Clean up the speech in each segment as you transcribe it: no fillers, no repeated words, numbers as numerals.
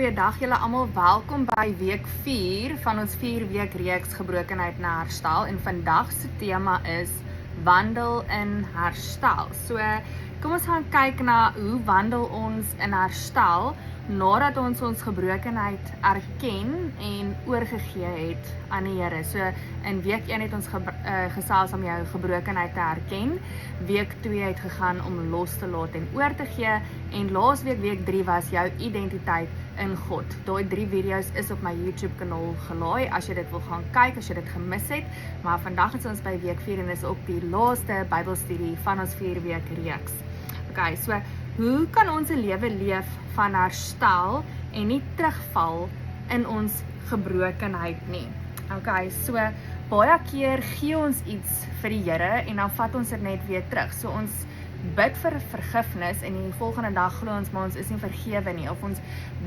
Goeiedag julle almal, welkom by week 4 van ons 4-week reeks Gebrokenheid na Herstel en vandag se tema is wandel in herstel. So kom ons gaan kyk na hoe wandel ons in herstel nadat ons gebrokenheid erken en oorgegee het aan die Here. So in week 1 het ons gesels om jou gebrokenheid te erken. Week 2 het gegaan om los te laat en oor te gee en laasweek week 3 was jou identiteit in God. Daai 3 video's is op my YouTube kanaal gelaai as jy dit wil gaan kyk, as jy dit gemis het. Maar vandag is ons by week 4 en is ook die laaste Bybelstudie van ons 4-week reeks. Okay, so hoe kan ons 'n lewe leef van herstel en nie terugval in ons gebrokenheid nie? Okay, so baie keer gee ons iets vir die Here en dan vat ons dit net weer terug. So ons bid vir vergifnis en die volgende dag glo ons maar ons is nie vergewe nie, of ons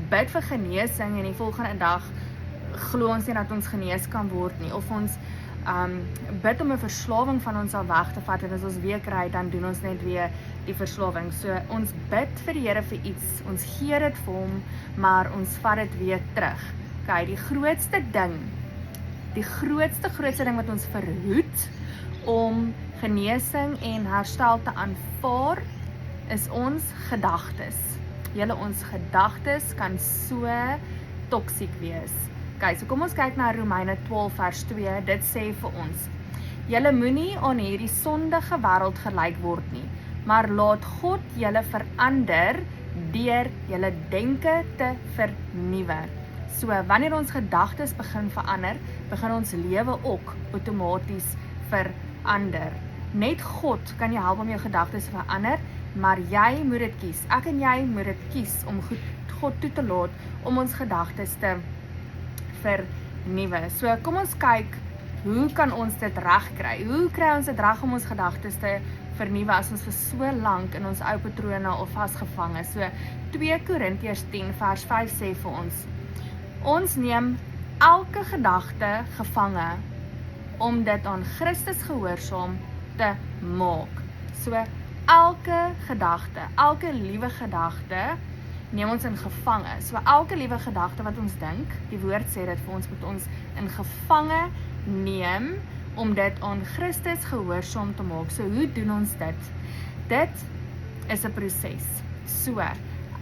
bid vir genesing en die volgende dag glo ons nie dat ons genees kan word nie, of ons bid om 'n verslawing van ons al weg te vat en as ons weer kry, dan doen ons net weer die verslawing. So ons bid vir die Here vir iets, ons gee dit vir hom, maar ons vat dit weer terug. Okay, die grootste ding wat ons verhoed om genesing en herstel te aanvaar, is ons gedagtes. Ons gedagtes kan so toksiek wees. Okay, so kom ons kyk na Romeine 12 vers 2, dit sê vir ons: Julle moenie aan hierdie sondige wêreld gelyk word nie, maar laat God julle verander deur julle denke te vernuwe. So, wanneer ons gedagtes begin verander, begin ons lewe ook outomaties verander. Net God kan jou help om jou gedagtes verander, maar jy moet dit kies. Ek en jy moet dit kies om God toe te laat om ons gedagtes te vernuwe. So kom ons kyk, hoe kan ons dit regkry? Hoe kry ons dit reg om ons gedagtes te vernuwe as ons vir so lank in ons ou patrone of vasgevang is? So 2 Korintiërs 10 vers 5 sê vir ons neem elke gedagte gevange om dit aan Christus gehoorsaam te maak. So elke gedagte, elke liewe gedagte neem ons in gevange. So elke liewe gedagte wat ons dink, die woord sê dit vir ons, moet ons in gevange neem om dit aan Christus gehoorsaam te maak. So hoe doen ons dit? Dit is 'n proses. So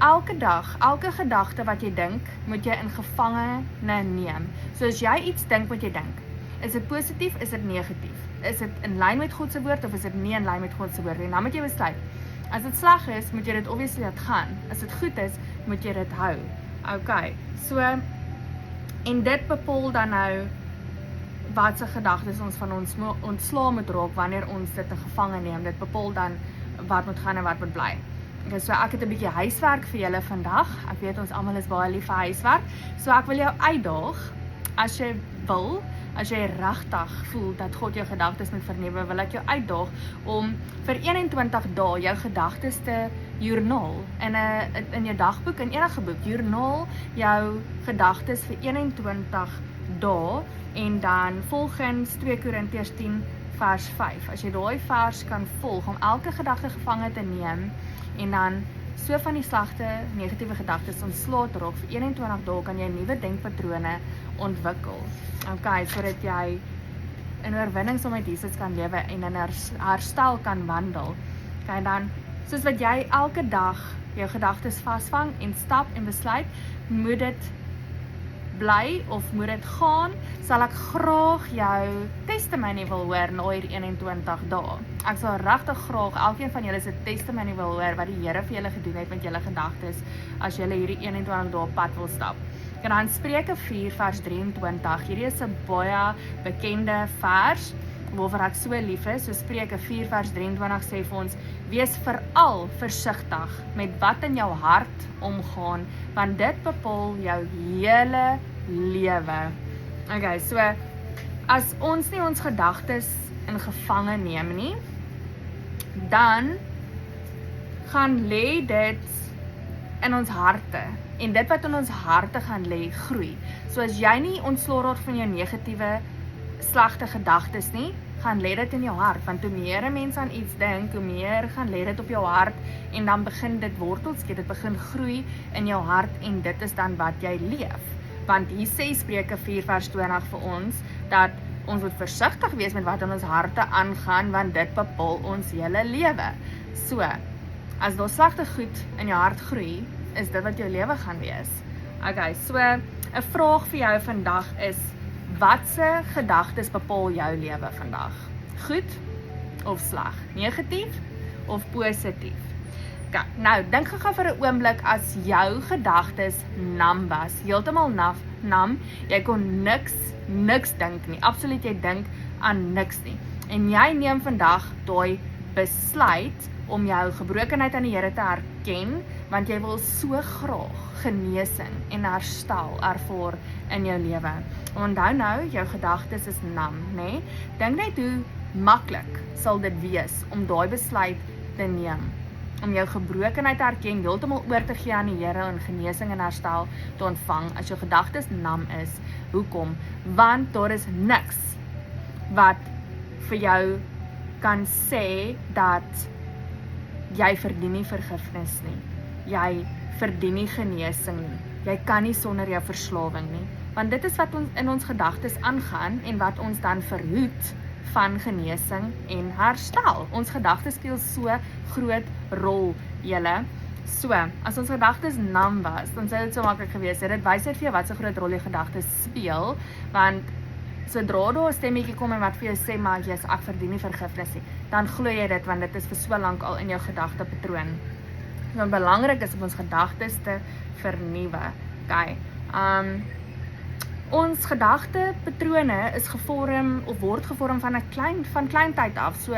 elke dag, elke gedagte wat jy dink, moet jy in gevange neem. So as jy iets dink wat jy dink, is dit positief, is dit negatief? Is dit in lyn met God se woord of is dit nie in lyn met God se woord nie? Dan moet jy besluit. As dit sleg is, moet jy dit obviously laat gaan. As dit goed is, moet jy dit hou. Okay, so en dit bepaal dan nou wat se gedagtes ons van ons ontslae moet raak wanneer ons dit in gevange neem. Dit bepaal dan wat moet gaan en wat moet bly. Okay, so ek het 'n bietjie huiswerk vir julle vandag. Ek weet ons almal is baie lief vir huiswerk. So ek wil jou uitdaag, as jy wil, as jy regtig voel dat God jou gedagtes moet vernuwe, wil ek jou uitdaag om vir 21 dae jou gedagtes te joernaal in jou dagboek, in enige boek. Joernaal jou gedagtes vir 21 dae en dan volgens 2 Korintiërs 10 vers 5. As jy daai vers kan volg om elke gedagte gevange te neem en dan so van die slegte, negatiewe gedagtes ontslae te raak vir 21 dae, kan jy nuwe denkpatrone ontwikkel. Okay, sodat jy in oorwinning saam met Jesus kan lewe en in herstel kan wandel. Okay, dan soos wat jy elke dag jou gedagtes vasvang en stap en besluit, moet dit bly of moet dit gaan, sal ek graag jou testimony wil hoor na hierdie 21 dae. Ek sal regtig graag elkeen van julle se testimony wil hoor wat die Here vir julle gedoen het met julle gedagtes as julle hierdie 21 dae pad wil stap. En dan Spreuke 4 vers 23. Hierdie is 'n baie bekende vers waaroor ek so lief is. So Spreuke 4 vers 23 sê vir ons: Wees veral versigtig met wat in jou hart omgaan, want dit bepaal jou hele lewe. Okay, so as ons nie ons gedagtes in gevange neem nie, dan gaan lê dit in ons harte. En dit wat in ons harte gaan lê, groei. So as jy nie ontslae raak van jou negatiewe, slegte gedagtes nie, gaan lê dit in jou hart, want hoe meer 'n mens aan iets dink, hoe meer gaan lê dit op jou hart en dan begin dit wortels skiet, dit begin groei in jou hart en dit is dan wat jy leef. Want hier sê Spreuke 4:20 vir ons dat ons moet versigtig wees met wat in ons harte aangaan, want dit bepaal ons hele lewe. So, as daar slegte goed in jou hart groei, is dit wat jou lewe gaan wees. Okay, so 'n vraag vir jou vandag is, watse gedagtes bepaal jou lewe vandag? Goed of sleg? Negatief of positief? Okay, nou, dink gou vir 'n oomblik as jou gedagtes nam was, heeltemal nam, jy kon niks dink nie, absoluut jy dink aan niks nie. En jy neem vandag daai besluit om jou gebrokenheid aan die Here te erken, want jy wil so graag genesing en herstel ervaar in jou lewe. Onthou nou, jou gedagtes is nam, né? Dink net hoe maklik sal dit wees om daai besluit te neem, om jou gebrokenheid te erken, heeltemal oor te gee aan die Here en genesing en herstel te ontvang as jou gedagtes nam is. Hoekom? Want daar is niks wat vir jou kan sê dat jy verdien nie vergifnis nie. Jy verdien nie genesing nie. Jy kan nie sonder jou verslawing nie. Want dit is wat ons in ons gedagtes aangaan en wat ons dan verhoed van genesing en herstel. Ons gedagtes speel so groot rol, julle. So, as ons gedagtes nam was, dan sou dit so maklik gewees het. Dit wys net vir jou wat so groot rol die gedagtes speel, want sodra daar 'n stemmetjie kom en wat vir jou sê, maar jy's ek verdien nie vergifnis nie, dan glo jy dit, want dit is vir so lank al in jou gedagtepatroon. So belangrik is om ons gedagtes te vernuwe. Okay. Ons gedagtepatrone is gevorm of word gevorm van klein tyd af. So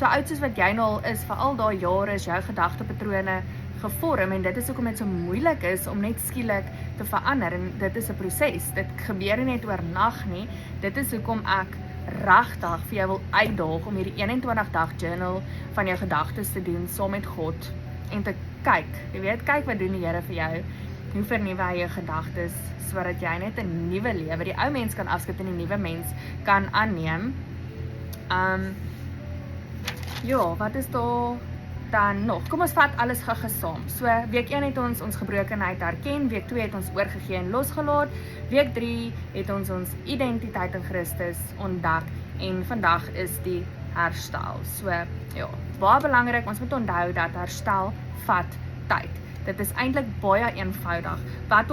oud soos wat jy nou al is, vir al daai jare is jou gedagtepatrone gevorm en dit is hoekom dit so moeilik is om net skielik te verander en dit is 'n proses. Dit gebeur nie net oornag nie. Dit is hoekom ek regtig vir jou wil uitdaag om hierdie 21-dag journal van jou gedagtes te doen saam met God en te kyk. Jy weet, kyk wat doen die Here vir jou. Hoe vernuwe hy jou gedagtes sodat jy net 'n nuwe lewe, die ou mens kan afskep en die nuwe mens kan aanneem. Ja, wat is daar dan nog? Kom ons vat alles gou saam. So, week 1 het ons gebrokenheid erken, week 2 het ons oorgegee en losgelaat, week 3 het ons identiteit in Christus ontdek en vandag is die herstel. So, ja, baie belangrik, ons moet onthou dat herstel vat tyd. Dit is eintlik baie eenvoudig. Wat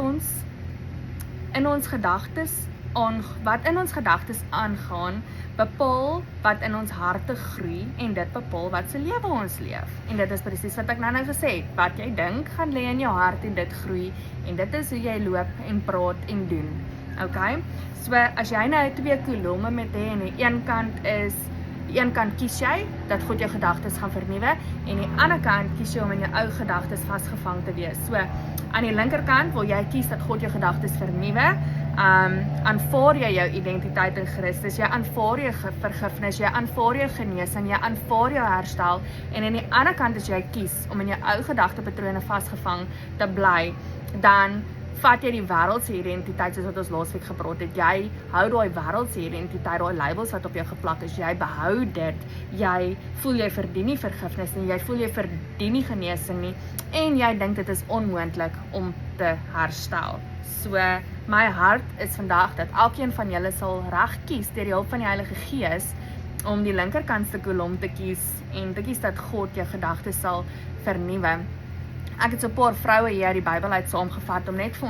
in ons gedagtes aangaan, bepaal wat in ons harte groei en dit bepaal wat se lewe ons leef. En dit is presies wat ek nou gesê het. Wat jy dink gaan lê in jou hart en dit groei en dit is hoe jy loop en praat en doen. Okay? So as jy nou 2 kolomme met hê en die een kant kies jy dat God jou gedagtes gaan vernuwe en die ander kant kies jy om in jou ou gedagtes vasgevang te wees. So aan die linkerkant wil jy kies dat God jou gedagtes vernuwe. Aanvaar jy jou identiteit in Christus, jy aanvaar jou vergifnis, jy aanvaar jou genesing, jy aanvaar jou herstel en aan die ander kant as jy kies om in jou ou gedagtepatrone vasgevang te bly, dan vat jy die wêreldse identiteit soos wat ons laasweek gepraat het. Jy hou daai wêreldse identiteit, daai labels wat op jou geplak is. Jy behou dit. Jy voel jy verdien nie vergifnis nie, jy voel jy verdien nie genesing nie en jy dink dit is onmoontlik om te herstel. So my hart is vandag dat elkeen van julle sal reg kies deur die hulp van die Heilige Gees om die linkerkantste kolom te kies en te kies dat God jou gedagtes sal vernuwe. Ek het so 'n paar vroue hier uit die Bybel uit saamgevat om net vir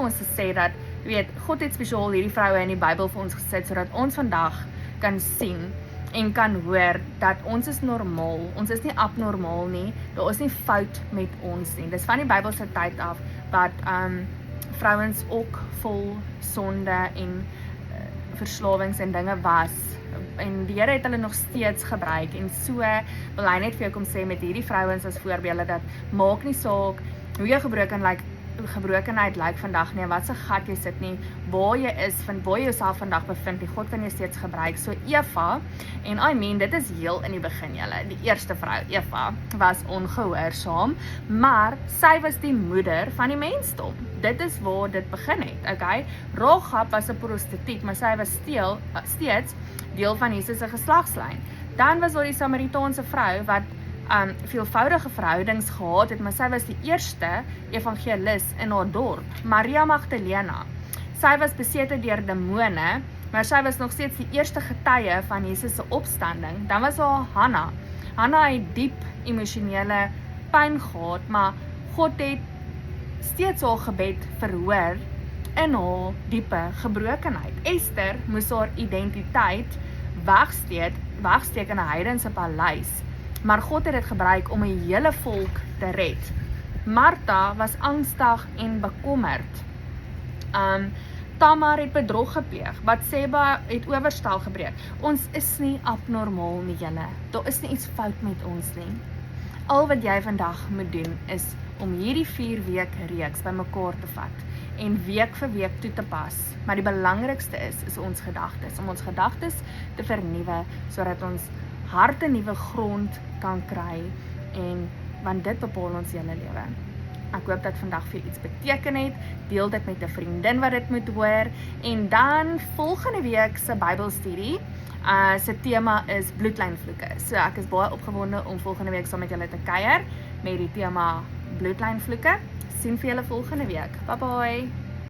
ons te sê dat, jy weet, God het spesiaal hierdie vroue in die Bybel vir ons gesit sodat ons vandag kan sien en kan hoor dat ons is normaal. Ons is nie abnormaal nie. Daar is nie fout met ons nie. Dis van die Bybelse tyd af wat vrouens ook vol sonde en verslawings en dinge was. En die Here het hulle nog steeds gebruik en so wil hy net vir jou kom sê met hierdie vrouens as voorbeelde dat maak nie saak hoe jy gebroken lyk gebrokenheid lyk vandag nie, wat se gat jy sit nie, waar jy is, waar jy jouself vandag bevind nie, God kan jou steeds gebruik. So Eva, en dit is heel in die begin julle, die eerste vrou, Eva, was ongehoorsaam, maar sy was die moeder van die mensdom. Dit is waar dit begin het, okay? Rahab was 'n prostituut, maar sy was steeds deel van Jesus se geslagslyn. Dan was daar die Samaritaanse vrou wat veelvoudige verhoudings gehad het, maar sy was die eerste evangelis in haar dorp, Maria Magdalena. Sy was besete deur demone, maar sy was nog steeds die eerste getuie van Jesus se opstanding. Dan was daar Hanna. Hanna het diep emosionele pyn gehad, maar God het steeds haar gebed verhoor in haar diepe gebrokenheid. Esther moes haar identiteit wegsteek in 'n heidense paleis, maar God het dit gebruik om 'n hele volk te red. Martha was angstig en bekommerd. Tamar het bedrog gepleeg, Batseba het owerstel gebreek. Ons is nie abnormaal nie julle, daar is nie iets fout met ons nie. Al wat jy vandag moet doen is om hierdie 4 week reeks bymekaar te vat en week vir week toe te pas. Maar die belangrikste is ons gedagtes, om ons gedagtes te vernuwe, sodat ons harte nuwe grond kan kry, en want dit bepaal ons hele lewe. Ek hoop dat vandag vir iets beteken het, deel dit met 'n vriendin wat dit moet hoor, en dan volgende week se Bybelstudie, se tema is bloedlynvloeke. So ek is baie opgewonde om volgende week saam met julle te kuier met die tema bloedlynvloeke. Sien vir julle volgende week. Bye bye.